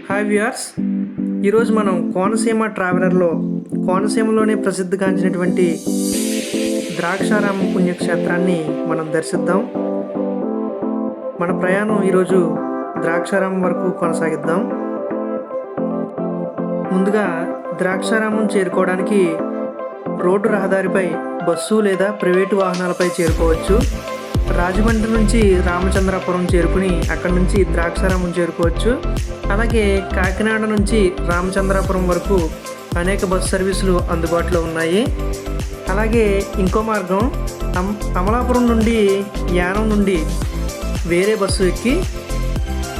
Hi viewers, ఈరోజు మనం కోనసీమ ట్రావెలర్లో కోనసీమలోనే ప్రసిద్ధిగాంచినటువంటి ద్రాక్షారామం పుణ్యక్షేత్రాన్ని మనం దర్శిద్దాం. మన ప్రయాణం ఈరోజు ద్రాక్షారామం వరకు కొనసాగిద్దాం. ముందుగా ద్రాక్షారామం చేరుకోవడానికి రోడ్డు రహదారిపై బస్సు లేదా ప్రైవేటు వాహనాలపై చేరుకోవచ్చు. రాజమండ్రి నుంచి రామచంద్రాపురం చేరుకుని అక్కడి నుంచి ద్రాక్షారామం చేరుకోవచ్చు. అలాగే కాకినాడ నుంచి రామచంద్రాపురం వరకు అనేక బస్సు సర్వీసులు అందుబాటులో ఉన్నాయి. అలాగే ఇంకో మార్గం అమలాపురం నుండి యానం నుండి వేరే బస్సు ఎక్కి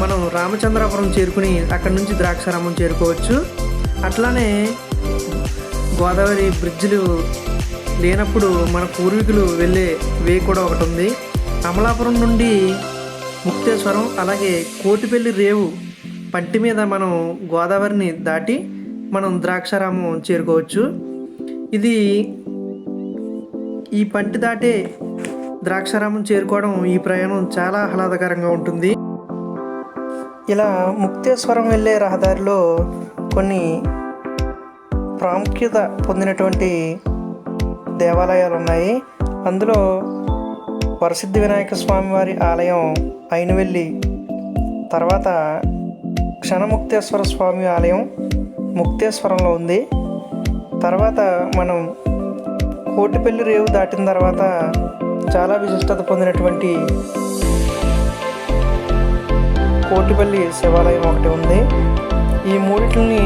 మనం రామచంద్రాపురం చేరుకుని అక్కడి నుంచి ద్రాక్షారామం చేరుకోవచ్చు. అట్లానే గోదావరి బ్రిడ్జిలు లేనప్పుడు మన పూర్వీకులు వెళ్ళే వే కూడా ఒకటి ఉంది. అమలాపురం నుండి ముక్తేశ్వరం అలాగే కోటిపల్లి రేవు పంటి మీద మనం గోదావరిని దాటి మనం ద్రాక్షారామం చేరుకోవచ్చు. ఈ పంటి దాటే ద్రాక్షారామం చేరుకోవడం ఈ ప్రయాణం చాలా ఆహ్లాదకరంగా ఉంటుంది. ఇలా ముక్తేశ్వరం వెళ్ళే రహదారిలో కొన్ని ప్రాముఖ్యత పొందినటువంటి దేవాలయాలు ఉన్నాయి. అందులో వరసిద్ధి వినాయక స్వామి వారి ఆలయం అయినవెల్లి, తర్వాత క్షణముక్తేశ్వర స్వామి ఆలయం ముక్తేశ్వరంలో ఉంది. తర్వాత మనం కోటిపల్లి రేవు దాటిన తర్వాత చాలా విశిష్టత పొందినటువంటి కోటిపల్లి శివాలయం ఒకటి ఉంది. ఈ మూడింటిని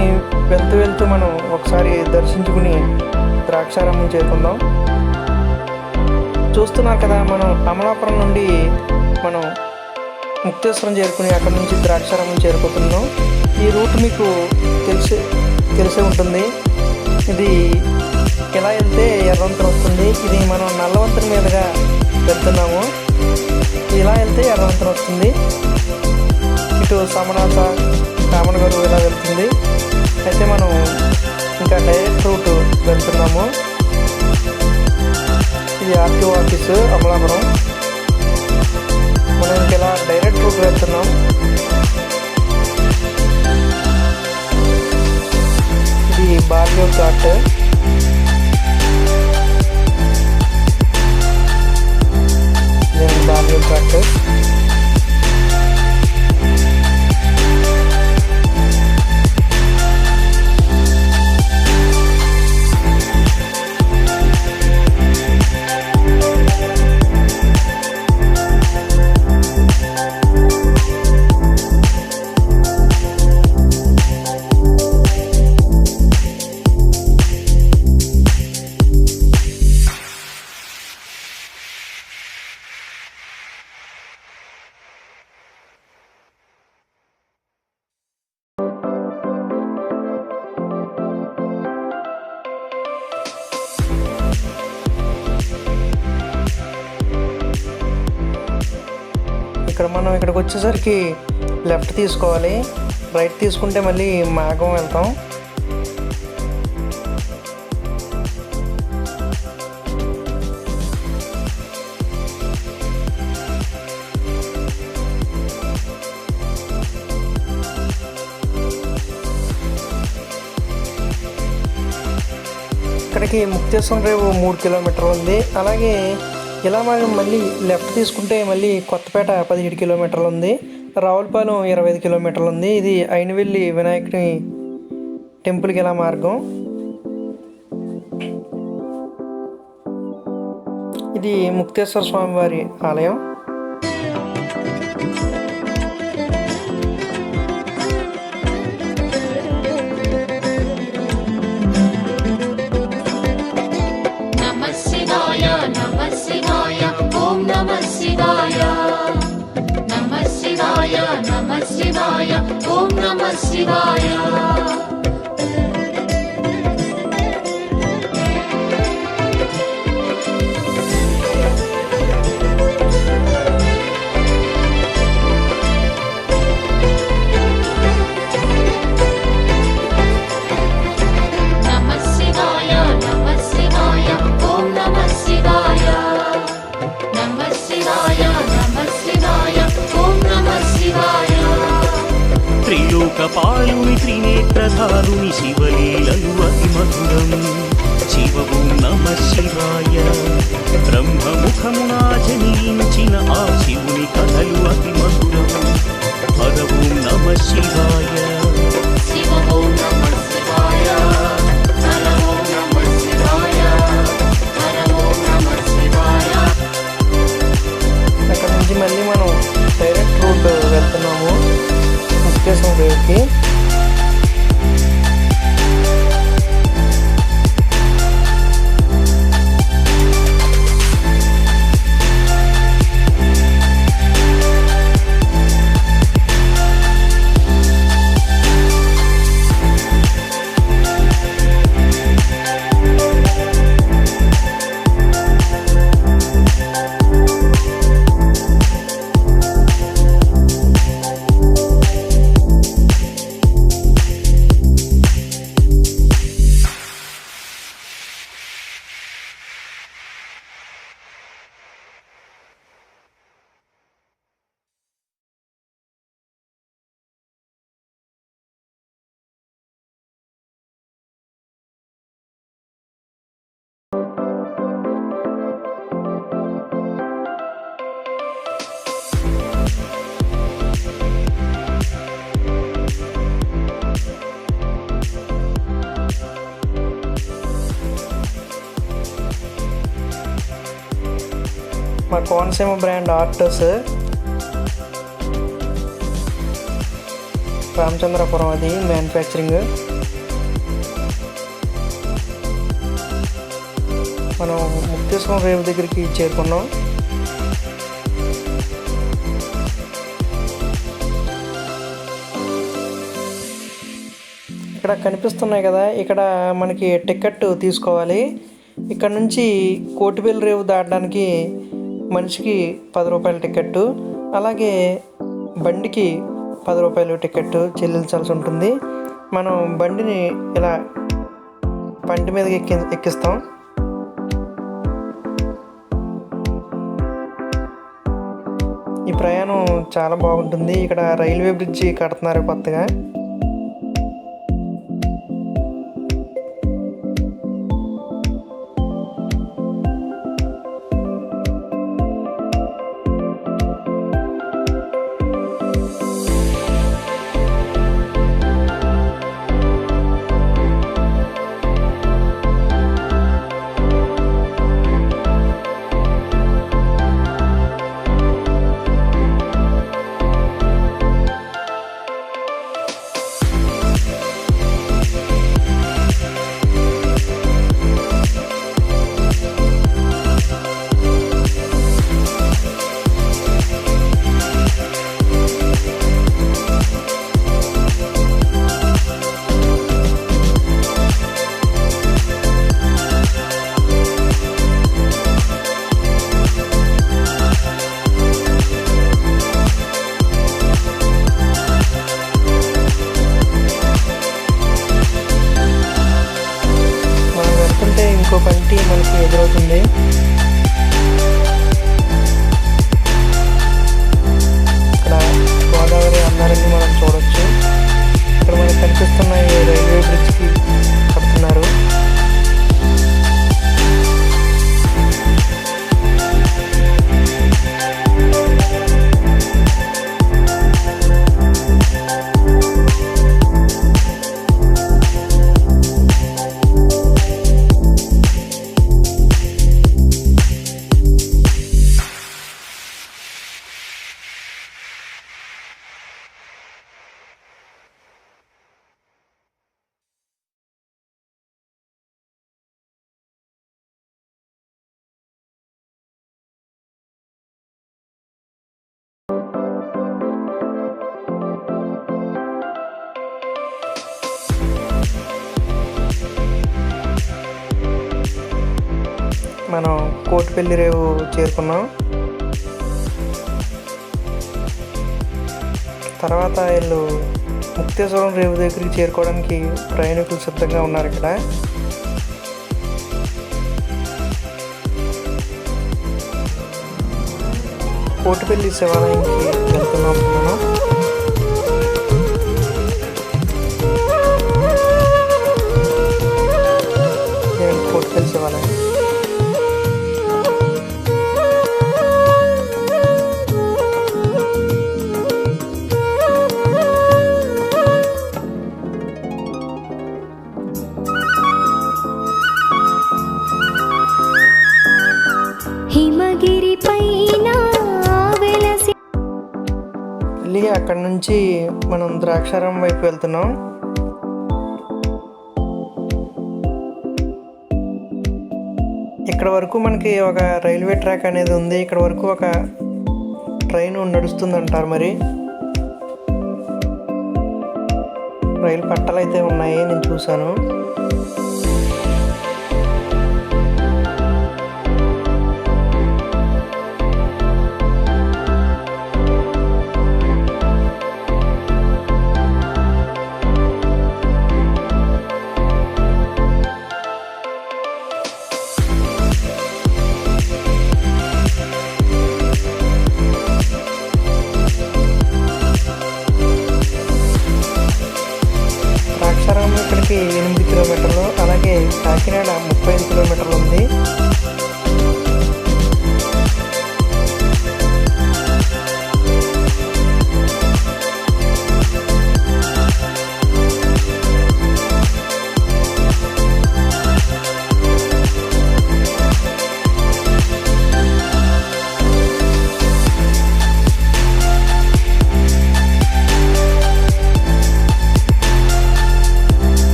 వెళ్తూ మనం ఒకసారి దర్శించుకుని ద్రాక్షారామం చేరుకుందాం. చూస్తున్నారు కదా, మనం అమలాపురం నుండి మనం ముక్తేశ్వరం చేరుకుని అక్కడి నుంచి ద్రాక్షారామం చేరుకుంటున్నాం. ఈ రూట్ మీకు తెలిసే ఉంటుంది. ఇది ఇలా వెళ్తే ఎర్రవంతెన వస్తుంది. ఇది మనం నల్లవంతెన మీదుగా వెళ్తున్నాము. ఇలా వెళ్తే ఎర్రవంతెన వస్తుంది. ఇటు సమనాథ కామనగరు ఇలా వెళ్తుంది. అయితే మనం ఇంకా డైరెక్ట్ రూట్ వెళ్తున్నాము. ఇది ఆర్టీఓ ఆఫీసు అమలాపురం. మనం ఇలా డైరెక్ట్ రూట్ వెళ్తున్నాం. ఇది బాల్యం ఘాట్. బాల్యం ఘాట్. మనం ఇక్కడికి వచ్చేసరికి లెఫ్ట్ తీసుకోవాలి. రైట్ తీసుకుంటే మళ్ళీ మాగం వెళ్తాం. ఇక్కడికి ముక్తేశ్వరం రేవు 3 కిలోమీటర్లు ఉంది. అలాగే ఇలా మనం మళ్ళీ లెఫ్ట్ తీసుకుంటే మళ్ళీ కొత్తపేట 17 కిలోమీటర్లు ఉంది. రావులపాలెం 25 కిలోమీటర్లు ఉంది. ఇది అయినవెల్లి వినాయకుని టెంపుల్కి ఇలా మార్గం. ఇది ముక్తేశ్వర స్వామి వారి ఆలయం. ఓం నమః శివాయ. లోకపాలుని త్రినేత్రధారుని శివలీలలు అతి మధురం. శివ ఓం నమ శివాయ. బ్రహ్మముఖమునా జనించిన ఆ శివుని కథలు అతి మధురం. హర ఓం నమ శివాయ. శివ ఓం నమః శివాయ. హర ఓం నమః శివాయ. హర ఓం నమః శివాయ. అక్కడ నుంచి మళ్ళీ మనం డైరెక్ట్ రూట్ వెళ్తున్నాము ముక్తేశ్వరం రేవుకి. మా కోనసీమ బ్రాండ్ ఆర్టర్స్ రామచంద్రపురం అది మ్యానుఫ్యాక్చరింగ్. మనం ముక్తేశ్వరం రేవు దగ్గరికి చేరుకున్నాం. ఇక్కడ కనిపిస్తున్నాయి కదా, ఇక్కడ మనకి టికెట్ తీసుకోవాలి. ఇక్కడ నుంచి కోటిపల్లి రేవు దాటడానికి మనిషికి 10 రూపాయల టికెట్టు, అలాగే బండికి 10 రూపాయలు టికెట్ చెల్లించాల్సి ఉంటుంది. మనం బండిని ఇలా పంటి మీదకి ఎక్కిస్తాం. ఈ ప్రయాణం చాలా బాగుంటుంది. ఇక్కడ రైల్వే బ్రిడ్జి కడుతున్నారు కొత్తగా. ఇంకో పంటి మనకి ఎదురవుతుంది. ఇక్కడ గోదావరి అన్నారని మనం చూడొచ్చు. ఇక్కడ మనకి కనిపిస్తున్న ఈ రైల్వే బ్రిడ్జ్కి కడుతున్నారు. మనం కోటిపల్లి రేవు చేరుకున్నాం. తర్వాత వీళ్ళు ముక్తేశ్వరం రేవు దగ్గరికి చేరుకోవడానికి ప్రయాణికులు సిద్ధంగా ఉన్నారు. ఇక్కడ కోటిపల్లి శివాలయంకి వెళ్తున్నాం. మనం వెళ్ళి అక్కడ నుంచి మనం ద్రాక్షారామం వైపు వెళ్తున్నాం. ఇక్కడ వరకు మనకి ఒక రైల్వే ట్రాక్ అనేది ఉంది. ఇక్కడ వరకు ఒక ట్రైన్ నడుస్తుంది అంటారు. మరి రైలు పట్టాలు అయితే ఉన్నాయి, నేను చూశాను. ద్రాక్షారామం ఇక్కడికి 8 కిలోమీటర్లు, అలాగే కాకినాడ 35 కిలోమీటర్లు ఉంది.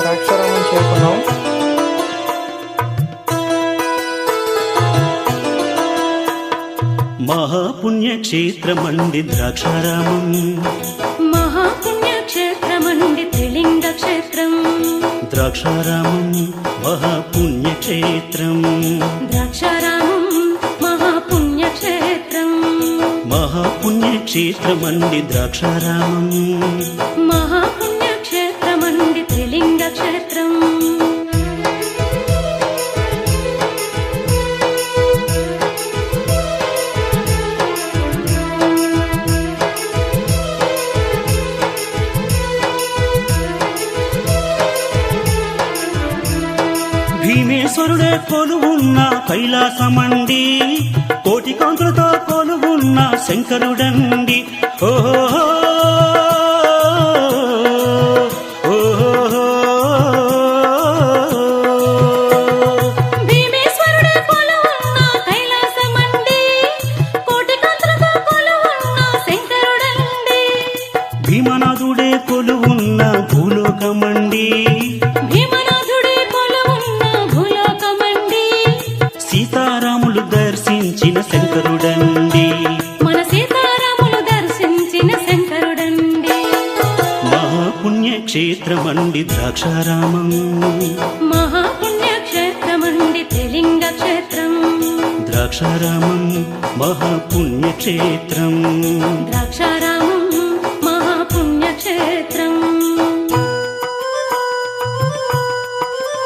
ద్రాక్షారామం చేరుకున్నాం. మహాపుణ్యక్షేత్రమండి ద్రాక్షారామం, మహాపుణ్యక్షేత్రమండి త్రిలింగ క్షేత్రం. ద్రాక్షారామం మహాపుణ్యక్షేత్రం, ద్రాక్షారామం మహాపుణ్యక్షేత్రం. మహాపుణ్యక్షేత్రమండి ద్రాక్షారామం, మహాపుణ్యక్షేత్రమండి త్రిలింగ క్షేత్రం. భీమేశ్వరుడే కొలువున్న కైలాసమండి, కోటి కాంతులతో కొలువున్న శంకరుడండి. ఓహో భీమేశ్వరుడే కొలువున్న కైలాసమండి, కోటి కాంతులతో కొలువున్న శంకరుడండి. భీమనాథుడే కొలువున్న భూలోకమండి, భీమనాథుడే కొలువున్న భూలోకమండి. సీతారాములు దర్శించిన శంకరుడండి, మన సీతారాములు దర్శించిన శంకరుడండి. మహాపుణ్యక్షేత్రమండి ద్రాక్షారామం, మహాపుణ్యక్షేత్రమండి త్రిలింగ క్షేత్రం. ద్రాక్షారామం మహాపుణ్యక్షేత్రం. ద్రాక్షారామం